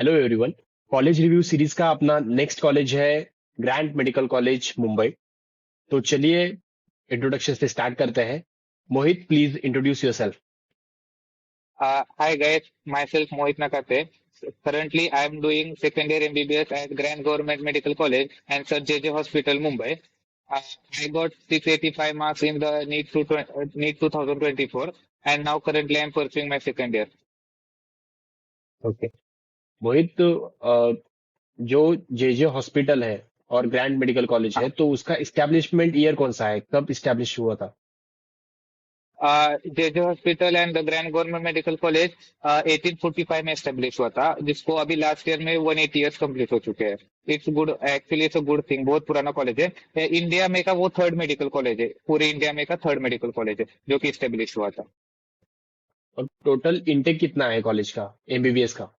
Hello everyone. College review series का अपना next college है ग्रैंड मेडिकल कॉलेज मुंबई। तो चलिए इंट्रोडक्शन से स्टार्ट करते हैं। Mohit, please introduce yourself. Hi guys, myself Mohit Nakate. Currently, I am doing second year MBBS at Grand Government Medical College and Sir JJ Hospital, Mumbai. Uh, I got 685 marks in the NEET 2024, and now currently I am pursuing my second year. Okay Mohit, जो JJ hospital है और grand medical college है, तो उसका establishment year कौन सा है, कब इस्टेब्लिश हुआ था? JJ hospital and the grand government medical college 1845 में एस्टेब्लिश हुआ था, जिसको अभी लास्ट ईयर में 180 ईयर्स कंप्लीट हो चुके हैं। It's good, actually it's a good thing. बहुत पुराना कॉलेज है। इंडिया में का वो थर्ड मेडिकल कॉलेज है, पूरे इंडिया में का थर्ड मेडिकल कॉलेज है जो कि एस्टेब्लिश हुआ था। और टोटल इनटेक कितना है कॉलेज का, एमबीबीएस का?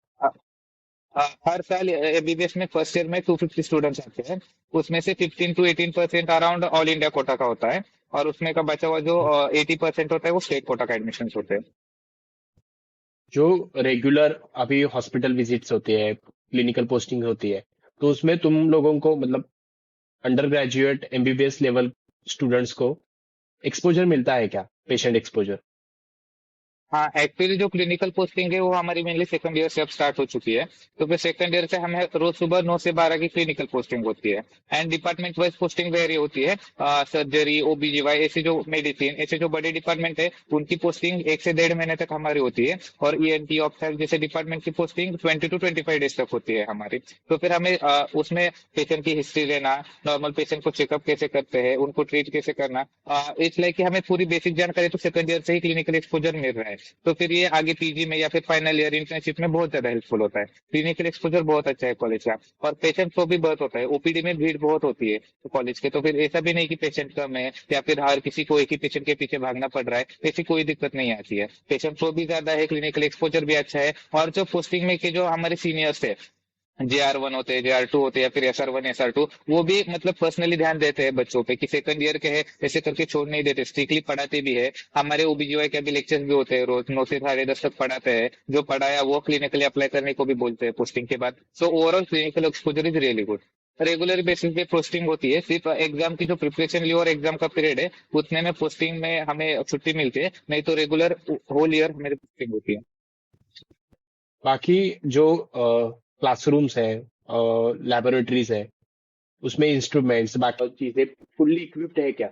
अ, हर साल एमबीबीएस में फर्स्ट ईयर में 250 स्टूडेंट्स आते हैं। उसमें से 15 to 18% around all India quota का होता है, और उसमें का बचा हुआ जो 80% होता है वो स्टेट कोटा का एडमिशन होते हैं। जो रेगुलर अभी हॉस्पिटल विजिट्स होती है, क्लिनिकल पोस्टिंग होती है, तो उसमें तुम लोगों को मतलब under graduate MBBS level students को एक्सपोजर मिलता है क्या, पेशेंट एक्सपोजर? हाँ, एक्चुअली जो क्लिनिकल पोस्टिंग है वो हमारी मेनली सेकंड ईयर से अब स्टार्ट हो चुकी है। तो फिर सेकंड ईयर से हमें रोज सुबह 9 से 12 की क्लिनिकल पोस्टिंग होती है। And department wise posting very होती है। सर्जरी, ओबीजीवाई, ऐसे जो मेडिसिन, ऐसे जो बड़े डिपार्टमेंट है उनकी पोस्टिंग 1 से 1.5 महीने तक हमारी होती है। और ईएनटी, ऑप्थेल्म जैसे डिपार्टमेंट की पोस्टिंग 20 to 25 डेज तक होती है हमारी। तो फिर हमें उसमें पेशेंट की हिस्ट्री लेना, नॉर्मल पेशेंट को चेकअप कैसे करते हैं, उनको ट्रीट कैसे करना, इसलिए कि हमें पूरी बेसिक जानकारी तो सेकंड ईयर से ही क्लिनिकल एक्सपोजर मिल रहा है। तो फिर ये आगे पीजी में या फिर फाइनल ईयर इंटर्नशिप में बहुत ज्यादा हेल्पफुल होता है। क्लिनिकल एक्सपोजर बहुत अच्छा है कॉलेज का। और पेशेंट फ्लो भी बहुत होता है, ओपीडी में भीड़ बहुत होती है तो कॉलेज के। तो फिर ऐसा भी नहीं कि पेशेंट कम है या फिर हर किसी को एक ही पेशेंट के पीछे भागना पड़ रहा है, ऐसी कोई दिक्कत नहीं आती है। पेशेंट फ्लो भी ज्यादा है, क्लिनिकल एक्सपोजर भी अच्छा है। और जो पोस्टिंग में के जो हमारे सीनियर्स है, JR1 होते हैं, JR2 होते हैं, या फिर SR1, SR2, वो भी मतलब पर्सनली ध्यान देते हैं बच्चों पे कि सेकंड ईयर के है ऐसे करके छोड़ नहीं देते, स्ट्रिक्टली पढ़ाते भी है। हमारे ओबीजीवाई के भी लेक्चर्स भी होते हैं, रोज 9 से 10:30 तक पढ़ाते हैं। जो पढ़ाया वो क्लिनिकली अप्लाई करने को भी बोलते हैं पोस्टिंग के बाद। So overall clinical exposure is really good. Regular basis पे पोस्टिंग होती है, सिर्फ एग्जाम की जो प्रिपरेशन ली और एग्जाम का पीरियड है उतने में पोस्टिंग में हमें छुट्टी मिलती है, नहीं तो रेगुलर होल ईयर हमारी पोस्टिंग होती है। बाकी जो क्लासरूम्स है, लैबोरेटरीज है, उसमें इंस्ट्रूमेंट्स बाकी चीजें फुल्ली इक्विप्ड है क्या?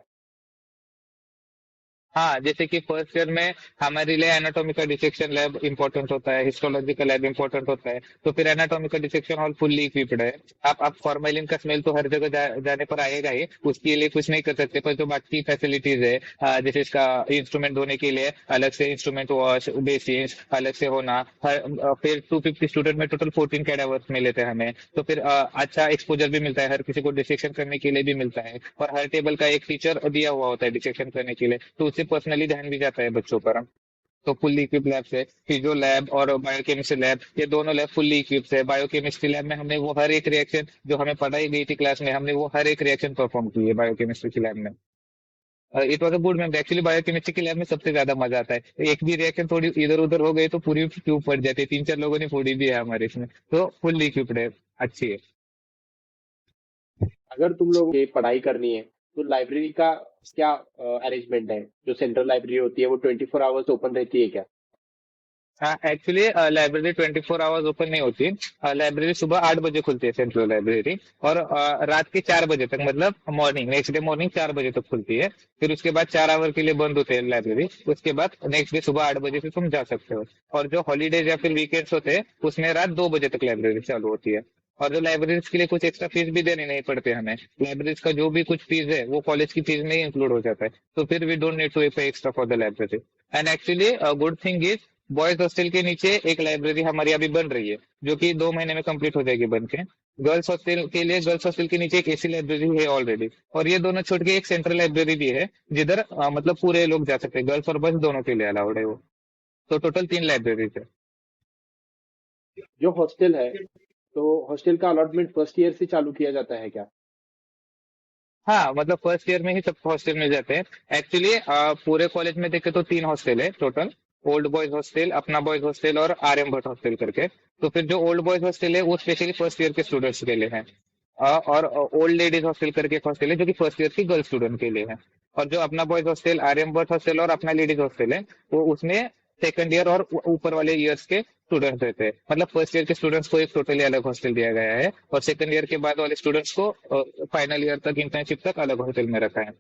हाँ, जैसे कि फर्स्ट ईयर में हमारे लिए एनाटॉमिकल डिसेक्शन लैब इंपॉर्टेंट होता है, हिस्टोलॉजिकल लैब इंपॉर्टेंट होता है। तो फिर anatomical dissection hall fully equipped है। आप फॉर्मेलिन का स्मेल तो हर जगह जाने पर आएगा ही, उसके लिए कुछ नहीं कर सकते। पर जो बाकी फैसिलिटीज है, जैसे इसका इंस्ट्रूमेंट धोने के लिए अलग से इंस्ट्रूमेंट वॉश, बेसिन अलग से होना, फिर 250 स्टूडेंट में टोटल 14 कैडावर्स मिले थे हमें। तो फिर अच्छा एक्सपोजर भी मिलता है, हर किसी को डिसेक्शन करने के लिए भी मिलता है। और हर टेबल का एक टीचर दिया हुआ होता है डिसेक्शन करने के लिए, तो उससे पर्सनली ध्यान भी जाता है बच्चों पर। तो फुल्ली इक्विप लैब है। फिजियो लैब और बायोकेमिस्ट्री लैब, ये दोनों लैब फुल्ली इक्विप्ड है। बायोकेमिस्ट्री लैब में हमने वो हर एक रिएक्शन जो हमें पढ़ाई गई थी क्लास में, हमने वो हर एक रिएक्शन परफॉर्म की है बायोकेमिस्ट्री की लैब में। It was a good ma'am, actually biochemistry की लैब में सबसे ज्यादा मजा आता है। एक भी रिएक्शन थोड़ी इधर उधर हो गई तो पूरी ट्यूब पड़ जाती है, 3-4 लोगों ने फोड़ी भी है हमारे इसमें। तो फुल्ली इक्विप्ड है, अच्छी है। अगर तुम लोग ये पढ़ाई करनी है तो लाइब्रेरी का क्या अरेंजमेंट है? जो सेंट्रल लाइब्रेरी होती है वो 24 आवर्स ओपन रहती है क्या? हाँ, एक्चुअली लाइब्रेरी 24 आवर्स ओपन नहीं होती। लाइब्रेरी सुबह 8 बजे खुलती है सेंट्रल लाइब्रेरी, और रात के 4 बजे तक, मतलब मॉर्निंग, नेक्स्ट डे मॉर्निंग 4 बजे तक खुलती है। फिर उसके बाद 4 आवर के लिए बंद होते हैं लाइब्रेरी। उसके बाद नेक्स्ट डे सुबह 8 बजे से तुम जा सकते हो। और जो हॉलीडेज या फिर वीकेंड्स होते हैं उसमें रात 2 बजे तक लाइब्रेरी चालू होती है। और जो लाइब्रेरीज के लिए कुछ एक्स्ट्रा फीस भी देने नहीं पड़ते हमें। लाइब्रेरीज का जो भी कुछ फीस है वो कॉलेज की फीस में ही इंक्लूड हो जाता है। तो फिर वी डोंट नीड टू पे extra for the library. And actually good thing is, boys hostel के नीचे एक लाइब्रेरी हमारी अभी बन रही है, जो कि 2 महीने में कंप्लीट हो जाएगी बन के। गर्ल्स हॉस्टल के लिए, गर्ल्स हॉस्टल के नीचे एक एसी लाइब्रेरी है ऑलरेडी। और ये दोनों छोड़ के एक सेंट्रल लाइब्रेरी भी है, जिधर मतलब पूरे लोग जा सकते हैं, गर्ल्स और बॉयज दोनों के लिए अलाउड है वो। तो टोटल 3 लाइब्रेरीज है। जो हॉस्टल है, तो हॉस्टल का अलॉटमेंट फर्स्ट ईयर से चालू किया जाता है क्या? हाँ, मतलब फर्स्ट ईयर में ही सबको हॉस्टल मिल जाते हैं। एक्चुअली पूरे कॉलेज में देखे तो 3 हॉस्टल है टोटल। ओल्ड बॉयज हॉस्टल, अपना बॉयज हॉस्टल और आर्यन भट्ट हॉस्टल करके। तो फिर जो ओल्ड बॉयज हॉस्टल है वो स्पेशली फर्स्ट ईयर के स्टूडेंट्स के लिए है। और ओल्ड लेडीज हॉस्टल करके एक हॉस्टल है जो कि फर्स्ट ईयर की गर्ल स्टूडेंट के लिए है। और जो अपना boys hostel, Aryan Bhatt hostel और अपना लेडीज हॉस्टल है, वो उसमें सेकंड ईयर और ऊपर वाले ईयर्स के स्टूडेंट्स रहते हैं। मतलब फर्स्ट ईयर के स्टूडेंट्स को एक टोटली अलग हॉस्टल दिया गया है, और सेकंड ईयर के बाद वाले स्टूडेंट्स को फाइनल ईयर तक, इंटर्नशिप तक अलग हॉस्टल में रखा है।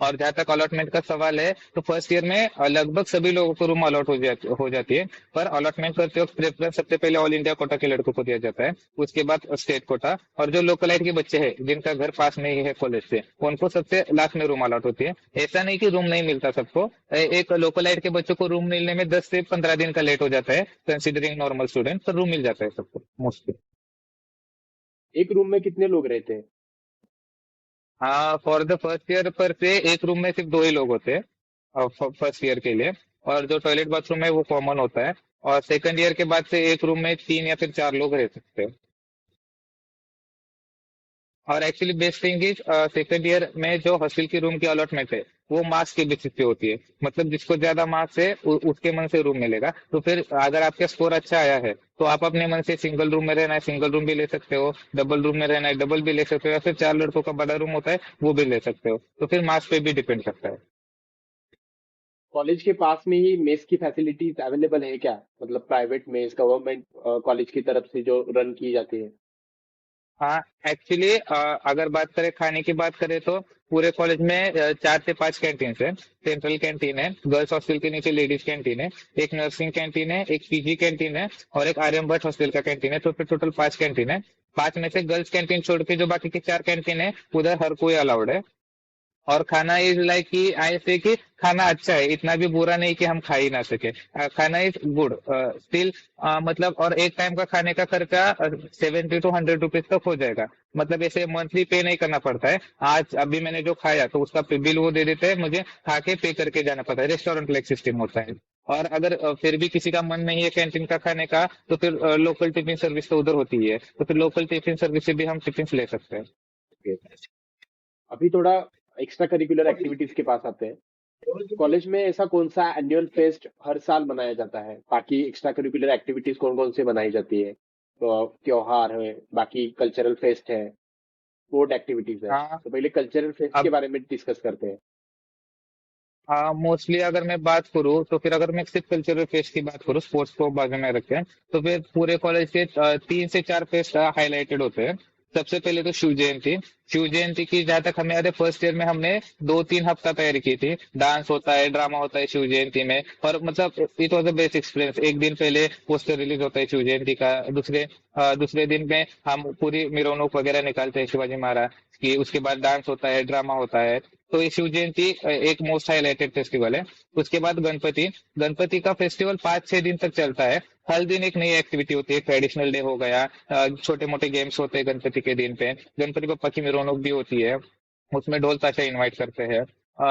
और जहां तक अलॉटमेंट का सवाल है, तो फर्स्ट ईयर में लगभग सभी लोगों को रूम अलॉट हो जाती है। पर अलॉटमेंट करते वक्त प्रेफरेंस सबसे पहले ऑल इंडिया कोटा के लड़कों को दिया जाता है, उसके बाद स्टेट कोटा, और जो लोकलाइट के बच्चे हैं जिनका घर पास में ही है कॉलेज से, उनको सबसे लास्ट में रूम अलॉट होती है। ऐसा नहीं कि रूम नहीं मिलता सबको, एक लोकलाइट के बच्चों को रूम मिलने में 10 से 15 दिन का लेट हो जाता है, कंसिडरिंग नॉर्मल स्टूडेंट, पर रूम मिल जाता है सबको मोस्टली। एक रूम में कितने लोग रहते हैं? हाँ, फॉर द फर्स्ट ईयर पर से एक रूम में सिर्फ 2 ही लोग होते हैं फर्स्ट ईयर के लिए। और जो टॉयलेट बाथरूम है वो कॉमन होता है। और सेकंड ईयर के बाद से एक रूम में 3 या फिर 4 लोग रह सकते हैं। और actually best thing is, second year में जो हॉस्टल की रूम की अलॉटमेंट है वो मार्क्स के बेसिस पे होती है। मतलब जिसको ज्यादा मार्क्स है उसके मन से रूम मिलेगा। तो फिर अगर आपका स्कोर अच्छा आया है तो आप अपने मन से सिंगल रूम में रहना है सिंगल रूम भी ले सकते हो, डबल रूम में रहना है डबल भी ले सकते हो, या फिर 4 लड़कों का बड़ा रूम होता है वो भी ले सकते हो। तो फिर मार्क्स पे भी डिपेंड करता है। कॉलेज के पास में ही मेस की फैसिलिटीज अवेलेबल है क्या? मतलब प्राइवेट मेस, गवर्नमेंट कॉलेज की तरफ से जो रन की जाती है। हाँ, एक्चुअली अगर बात करें, खाने की बात करें, तो पूरे कॉलेज में 4 से 5 कैंटीन है। सेंट्रल कैंटीन है, गर्ल्स हॉस्टल के नीचे लेडीज कैंटीन है, एक नर्सिंग कैंटीन है, एक पीजी कैंटीन है, और एक आर्यन भट्ट हॉस्टल का कैंटीन है। तो फिर टोटल 5 कैंटीन है। 5 में से गर्ल्स कैंटीन छोड़ के जो बाकी के 4 कैंटीन है उधर हर कोई अलाउड है। और खाना इज लाइक कि ऐसे कि खाना अच्छा है, इतना भी बुरा नहीं कि हम खा ही ना सके। खाना इज गुड स्टिल। मतलब, और एक टाइम का खाने का खर्चा 70 to 100 रुपीज तक हो जाएगा। मतलब ऐसे मंथली पे नहीं करना पड़ता है। आज अभी मैंने जो खाया तो उसका बिल वो दे देते हैं, मुझे खा के पे करके जाना पड़ता है। रेस्टोरेंट लाइक सिस्टम होता है। और अगर फिर भी किसी का मन नहीं है कैंटीन का खाने का, तो फिर लोकल टिफिन सर्विस तो उधर होती ही है, तो फिर लोकल टिफिन सर्विस से भी हम टिफिन ले सकते हैं। अभी थोड़ा एक्स्ट्रा करिकुलर एक्टिविटीज के पास आते हैं। कॉलेज में ऐसा कौन सा एनुअल फेस्ट हर साल मनाया जाता है? बाकी एक्स्ट्रा करिकुलर एक्टिविटीज कौन कौन से बनाई जाती है? तो त्योहार है, बाकी कल्चरल फेस्ट है, स्पोर्ट एक्टिविटीज है। हाँ, तो पहले कल्चरल फेस्ट के अब बारे में डिस्कस करते हैं। मोस्टली अगर मैं बात करूँ, तो फिर अगर मैं सिर्फ कल्चरल फेस्ट की बात करूँ, स्पोर्ट्स को बाजू में रखें, तो फिर पूरे कॉलेज के 3 से 4 फेस्ट हाईलाइटेड होते हैं। सबसे पहले तो शिव जयंती। शिव जयंती की जहां तक हमें याद है, फर्स्ट ईयर में हमने 2-3 हफ्ता तैयारी की थी। डांस होता है, ड्रामा होता है शिव जयंती में, और मतलब it was a best experience. एक दिन पहले पोस्टर रिलीज होता है शिव जयंती का, दूसरे दिन में हम पूरी मिरवणूक वगैरह निकालते हैं शिवाजी महाराज की। उसके बाद डांस होता है, ड्रामा होता है। तो ये शिव जयंती एक मोस्ट हाईलाइटेड फेस्टिवल है। उसके बाद गणपति। गणपति का फेस्टिवल 5-6 दिन तक चलता है। हर दिन एक नई एक्टिविटी होती है। ट्रेडिशनल डे हो गया, छोटे मोटे गेम्स होते हैं गणपति के दिन पे। गणपति बप्पा की मिरवणूक भी होती है, उसमें ढोल ताशा इनवाइट करते हैं।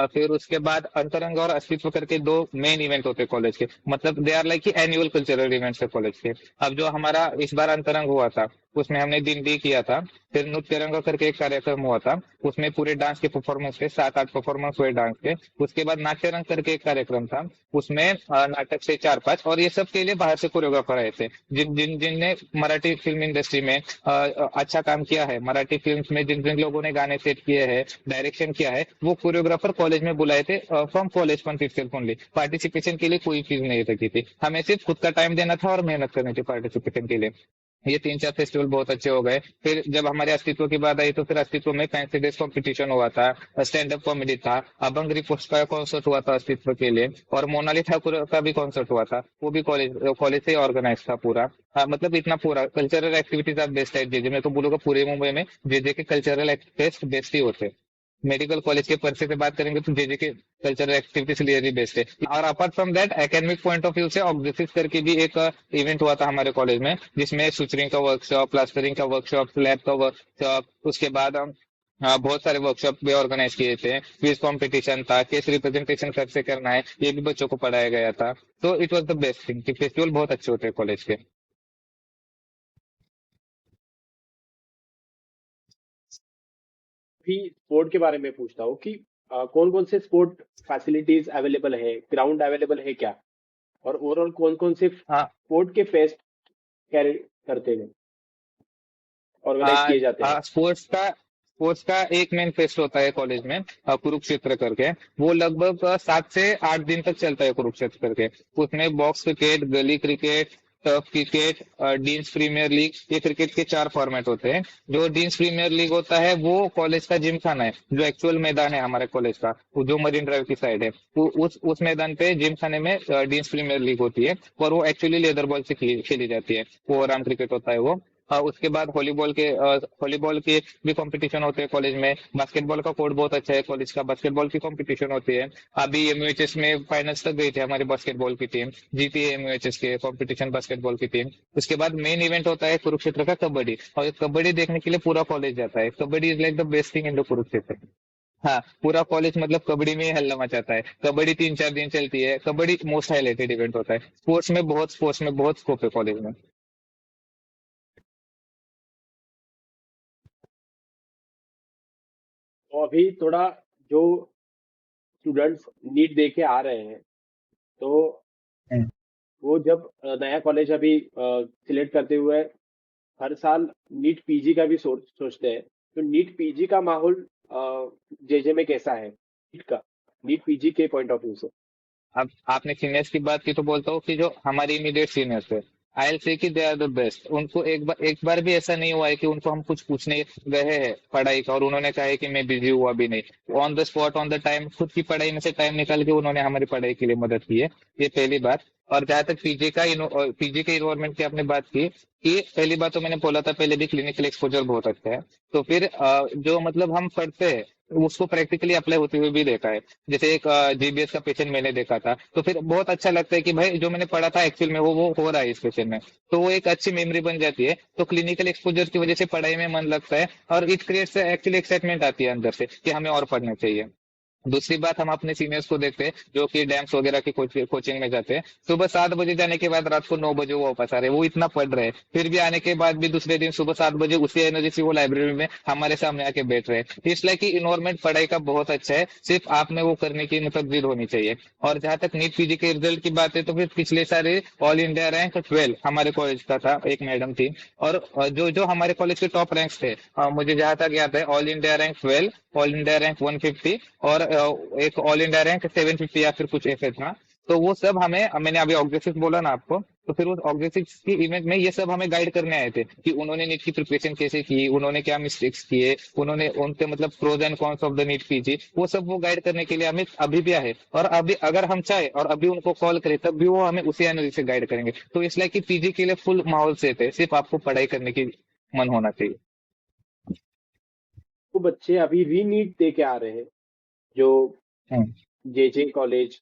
फिर उसके बाद अंतरंग और अस्तित्व करके 2 मेन इवेंट होते हैं कॉलेज के। मतलब दे आर लाइक की एनुअल कल्चरल इवेंट्स है कॉलेज के। अब जो हमारा इस बार अंतरंग हुआ था, उसमें हमने दिन भी किया था। फिर नृत्य रंग करके एक कार्यक्रम हुआ था, उसमें पूरे डांस के परफॉर्मेंस थे, 7-8 परफॉर्मेंस हुए डांस के। उसके बाद नाट्य रंग करके एक कार्यक्रम था, उसमें नाटक से 4-5, और ये सब के लिए बाहर से कोरियोग्राफर आए थे, जिन जिन जिनने मराठी फिल्म इंडस्ट्री में अच्छा काम किया है। मराठी फिल्म्स में जिन जिन लोगों ने गाने सेट किए हैं, डायरेक्शन किया है, वो कोरियोग्राफर कॉलेज में बुलाए थे, from college fund itself only. Participation के लिए कोई फीस नहीं लगी थी, हमें सिर्फ खुद का टाइम देना था और मेहनत करनी थी पार्टिसिपेशन के लिए। ये 3-4 फेस्टिवल बहुत अच्छे हो गए। फिर जब हमारे अस्तित्व की बात आई, तो फिर अस्तित्व में फैंसी ड्रेस कॉम्पिटिशन हुआ था, स्टैंड अप कॉमेडी था, अभंग रिपोर्ट्स का कॉन्सर्ट हुआ था अस्तित्व के लिए, और मोनाली ठाकुर का भी कॉन्सर्ट हुआ था, वो भी कॉलेज कॉलेज से ऑर्गेनाइज था पूरा। मतलब इतना पूरा कल्चरल एक्टिविटीज आप बेस्ट है जेजे में, तो बोलूंगा पूरे मुंबई में जेजे के कल्चरल फेस्ट बेस्ट ही होते हैं। मेडिकल कॉलेज के पर्चे से बात करेंगे तो जेजे के कल्चरल एक्टिविटीज क्लियरली बेस्ट है। और apart from that, academic point of view से ऑब्जेक्टिव करके भी एक इवेंट हुआ था हमारे कॉलेज में, जिसमें सुचरिंग का वर्कशॉप, प्लास्टरिंग का वर्कशॉप, लैब का वर्कशॉप, उसके बाद हम बहुत सारे वर्कशॉप भी ऑर्गेनाइज किए थे। क्विज कंपटीशन था, केस रिप्रेजेंटेशन कैसे करना है ये भी बच्चों को पढ़ाया गया था। तो it was the best thing कि फेस्टिवल बहुत अच्छे होते हैं कॉलेज के। भी स्पोर्ट के बारे में पूछता हूँ कि कौन कौन से स्पोर्ट फैसिलिटीज अवेलेबल है, ग्राउंड अवेलेबल है क्या? और ओवरऑल कौन कौन से हाँ। स्पोर्ट के फेस्ट कैरी करते हैं, ऑर्गेनाइज किए जाते हैं? स्पोर्ट्स का एक मेन फेस्ट होता है कॉलेज में, कुरुक्षेत्र करके। वो लगभग 7 से 8 दिन तक चलता है कुरुक्षेत्र करके। उसमें box cricket, gully cricket, turf cricket, dean's premier league, ये क्रिकेट के 4 फॉर्मेट होते हैं। जो डीन्स प्रीमियर लीग होता है वो कॉलेज का जिम खाना है, जो एक्चुअल मैदान है हमारे कॉलेज का, वो जो मरीन ड्राइव की साइड है, वो उस मैदान पे जिम खाने में डीन्स प्रीमियर लीग होती है। और वो एक्चुअली लेदर बॉल से खेली जाती है, वो आराम क्रिकेट होता है वो। उसके बाद वॉलीबॉल के भी कंपटीशन होते हैं कॉलेज में। बास्केटबॉल का कोर्ट बहुत अच्छा है कॉलेज का, बास्केटबॉल की कंपटीशन होती है। अभी एमयूएचएस में फाइनल्स तक गई थी हमारी बास्केटबॉल की टीम, जीती है एमयूएचएस के कंपटीशन बास्केटबॉल की टीम। उसके बाद मेन इवेंट होता है कुरुक्षेत्र का कबड्डी, और ये कबड्डी देखने के लिए पूरा कॉलेज जाता है। Kabaddi is like the best thing in the Kurukshetra. हाँ, पूरा कॉलेज मतलब कबड्डी में ही हल्ला मचाता है। कबड्डी 3-4 दिन चलती है, कबड्डी मोस्ट हाईलाइटेड इवेंट होता है। स्पोर्ट्स में बहुत स्कोप है कॉलेज में। तो अभी थोड़ा जो स्टूडेंट्स नीट दे के आ रहे हैं, तो वो जब नया कॉलेज अभी सिलेक्ट करते हुए हर साल नीट पीजी का भी सोचते हैं, तो नीट पीजी का माहौल जेजे में कैसा है, नीट पीजी के पॉइंट ऑफ व्यू से? अब आपने सीनियर्स की बात की तो बोलता हूँ कि जो हमारे इमीडिएट सीनियर्स है, आई एल से कि दे आर द बेस्ट। उनको एक बार भी ऐसा नहीं हुआ है कि उनको हम कुछ पूछने गए हैं पढ़ाई का और उन्होंने कहा है कि मैं बिजी हुआ भी नहीं। On the spot, on the time, खुद की पढ़ाई में से टाइम निकाल के उन्होंने हमारी पढ़ाई के लिए मदद की है। ये पहली बात। और जहां तक पीजी के इन्वायरमेंट की आपने बात की, कि पहली बात तो मैंने बोला था पहले भी, क्लिनिकल एक्सपोजर बहुत अच्छा है। तो फिर जो मतलब हम पढ़ते हैं उसको प्रैक्टिकली अप्लाई होते हुए भी देखा है। जैसे एक जीबीएस का पेशेंट मैंने देखा था, तो फिर बहुत अच्छा लगता है कि भाई जो मैंने पढ़ा था एक्चुअल में वो हो रहा है इस पेशेंट में। तो वो एक अच्छी मेमोरी बन जाती है। तो क्लिनिकल एक्सपोजर की वजह से पढ़ाई में मन लगता है, और इट क्रिएट्स एक्चुअली एक्साइटमेंट आती है अंदर से कि हमें और पढ़ना चाहिए। दूसरी बात, हम अपने सीनियर्स को देखते हैं जो कि डैम्स वगैरह की कोचिंग में जाते हैं। सुबह 7 बजे जाने के बाद रात को 9 बजे वो वापस आ रहे हैं। वो इतना पढ़ रहे हैं, फिर भी आने के बाद भी दूसरे दिन सुबह 7 बजे उसी एनर्जी से वो लाइब्रेरी में हमारे सामने आके बैठ रहे हैं। इसलिए कि इन्वायरमेंट पढ़ाई का बहुत अच्छा है, सिर्फ आप में वो करने की मतलब जिद होनी चाहिए। और जहां तक नीट पीजी के रिजल्ट की बात है, तो फिर पिछले सारे ऑल इंडिया रैंक 12 हमारे कॉलेज का था, एक मैडम थी। और जो जो हमारे कॉलेज के टॉप रैंक्स थे, मुझे जहां तक याद है, all India rank 12, all India rank 150, और एक ऑल इंडिया रैंक 750 या फिर कुछ ऐसे था। तो वो सब हमें, मैंने अभी ऑब्जेक्टिव बोला ना आपको, तो फिर उस ऑब्जेक्टिव की इवेंट में ये सब हमें गाइड करने आए थे कि उन्होंने नीट की प्रिपरेशन कैसे की, उन्होंने क्या मिस्टेक्स किए, उन्होंने उनके मतलब pros and cons of the NEET PG, वो सब वो गाइड करने के लिए हमें अभी भी आए। और अभी अगर हम चाहे और अभी उनको कॉल करें, तब भी वो हमें उसी एनर्जी से गाइड करेंगे। तो इसलिए कि पीजी के लिए फुल माहौल से थे, सिर्फ आपको पढ़ाई करने की मन होना चाहिए। वो बच्चे अभी री नीट दे के आ रहे हैं, जो हम्म। जेजे कॉलेज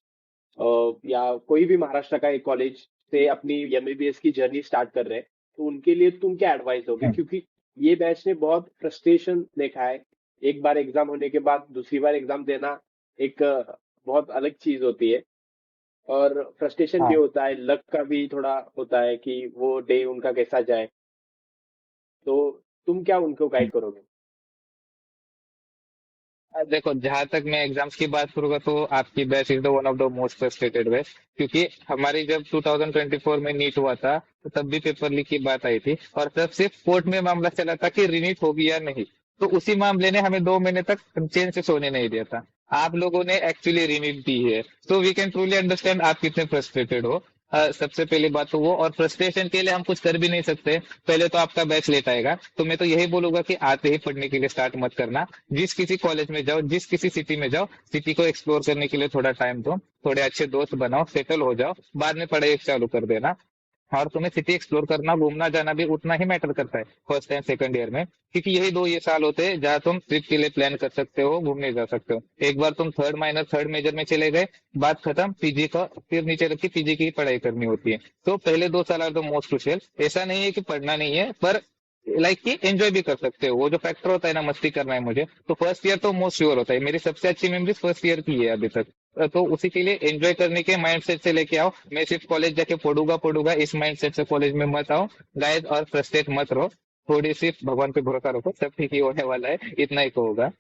या कोई भी महाराष्ट्र का एक कॉलेज से अपनी एमबीबीएस की जर्नी स्टार्ट कर रहे हैं, तो उनके लिए तुम क्या एडवाइस दोगे? हम्म। क्योंकि ये बैच ने बहुत फ्रस्ट्रेशन देखा है। एक बार एग्जाम होने के बाद दूसरी बार एग्जाम देना एक बहुत अलग चीज होती है, और फ्रस्ट्रेशन भी हाँ। होता है, लक का भी थोड़ा होता है कि वो डे उनका कैसा जाए। तो तुम क्या उनको गाइड करोगे? देखो, जहां तक मैं एग्जाम्स की बात करूंगा तो आपकी batch is the one of the most frustrated batch. क्योंकि हमारी जब 2024 में नीट हुआ था, तो तब भी पेपर लीक की बात आई थी, और तब सिर्फ कोर्ट में मामला चला था कि रीनीट होगी या नहीं। तो उसी मामले ने हमें 2 महीने तक चैन से सोने नहीं दिया था। आप लोगों ने एक्चुअली रीनीट दी है, तो वी कैन ट्रूली अंडरस्टैंड आप कितने फ्रस्ट्रेटेड हो। सबसे पहली बात तो वो, और फ्रस्ट्रेशन के लिए हम कुछ कर भी नहीं सकते। पहले तो आपका बैच लेट आएगा, तो मैं तो यही बोलूंगा कि आते ही पढ़ने के लिए स्टार्ट मत करना। जिस किसी कॉलेज में जाओ, जिस किसी सिटी में जाओ, सिटी को एक्सप्लोर करने के लिए थोड़ा टाइम दो, थोड़े अच्छे दोस्त बनाओ, सेटल हो जाओ, बाद में पढ़ाई चालू कर देना। और तुम्हें सिटी एक्सप्लोर करना, घूमना जाना भी उतना ही मैटर करता है फर्स्ट एंड सेकंड ईयर में। क्योंकि यही 2 ये साल होते हैं जहाँ तुम ट्रिप के लिए प्लान कर सकते हो, घूमने जा सकते हो। एक बार तुम थर्ड माइनर थर्ड मेजर में चले गए, बात खत्म, पीजी का फिर नीचे रख के पीजी की पढ़ाई करनी होती है। तो पहले 2 साल आर द मोस्ट क्रुशियल। ऐसा नहीं है कि पढ़ना नहीं है, पर लाइक कि एंजॉय भी कर सकते हो। वो जो फैक्टर होता है ना, मस्ती करना है मुझे, तो फर्स्ट ईयर तो मोस्ट श्योर होता है। मेरी सबसे अच्छी मेमोरीज फर्स्ट ईयर की है अभी तक। तो उसी के लिए एंजॉय करने के माइंडसेट से लेके आओ। मैं सिर्फ कॉलेज जाके पढ़ूंगा पढ़ूंगा इस माइंडसेट से कॉलेज में मत आओ गाइस, और फ्रस्ट्रेट मत रहो। थोड़ी सी भगवान पे भरोसा रखो, सब ठीक ही होने वाला है, इतना ही कहूंगा।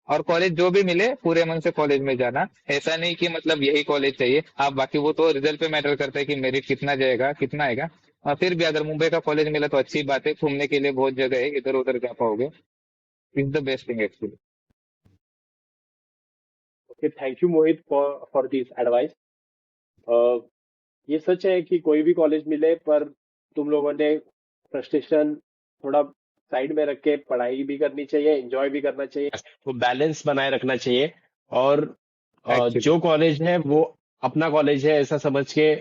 और कॉलेज जो भी मिले पूरे मन से कॉलेज में जाना। ऐसा नहीं कि मतलब यही कॉलेज चाहिए आप, बाकी वो तो रिजल्ट पे मैटर करता है कि मेरिट कितना जाएगा कितना आएगा। और फिर भी अगर मुंबई का कॉलेज मिला तो अच्छी बात है, घूमने के लिए बहुत जगह है, इधर उधर जा पाओगे। Is the best thing actually. Okay, thank you Mohit for this advice. ये सच है कि कोई भी कॉलेज मिले पर तुम लोगों ने फ्रस्ट्रेशन थोड़ा साइड में रख के पढ़ाई भी करनी चाहिए, एंजॉय भी करना चाहिए, तो बैलेंस बनाए रखना चाहिए। और एक्चुअली जो कॉलेज है वो अपना कॉलेज है ऐसा समझ के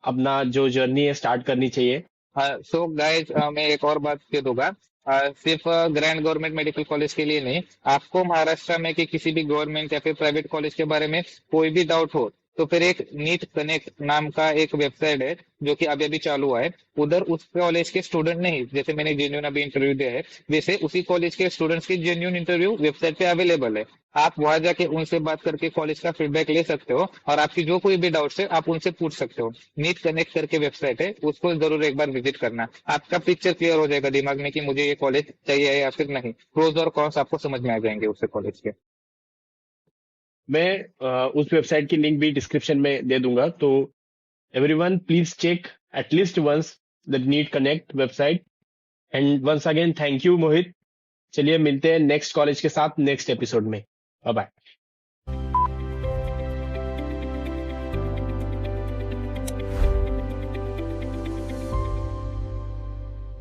अपना जो जर्नी है स्टार्ट करनी चाहिए। सो गाइज मैं एक और बात कह दूंगा। सिर्फ ग्रैंड गवर्नमेंट मेडिकल कॉलेज के लिए नहीं, आपको महाराष्ट्र में कि किसी भी गवर्नमेंट या फिर प्राइवेट कॉलेज के बारे में कोई भी डाउट हो तो फिर एक नीट कनेक्ट नाम का एक वेबसाइट है जो कि अभी अभी चालू हुआ है। उधर उस कॉलेज के स्टूडेंट नहीं, जैसे मैंने जेन्यून अभी इंटरव्यू दिया है वैसे उसी कॉलेज के स्टूडेंट्स की जेन्यून इंटरव्यू वेबसाइट पे अवेलेबल है। आप वहां जाके उनसे बात करके कॉलेज का फीडबैक ले सकते हो और आपकी जो कोई भी डाउट्स है आप उनसे पूछ सकते हो। नीट कनेक्ट करके वेबसाइट है, उसको जरूर एक बार विजिट करना। आपका पिक्चर क्लियर हो जाएगा दिमाग में कि मुझे ये कॉलेज चाहिए या फिर नहीं। प्रोज और कॉन्स आपको समझ में आ जाएंगे उससे कॉलेज के। मैं उस वेबसाइट की लिंक भी डिस्क्रिप्शन में दे दूंगा, तो everyone please check at least once the NEET connect website. And once again thank you Mohit. चलिए मिलते हैं नेक्स्ट कॉलेज के साथ नेक्स्ट एपिसोड में। Bye bye.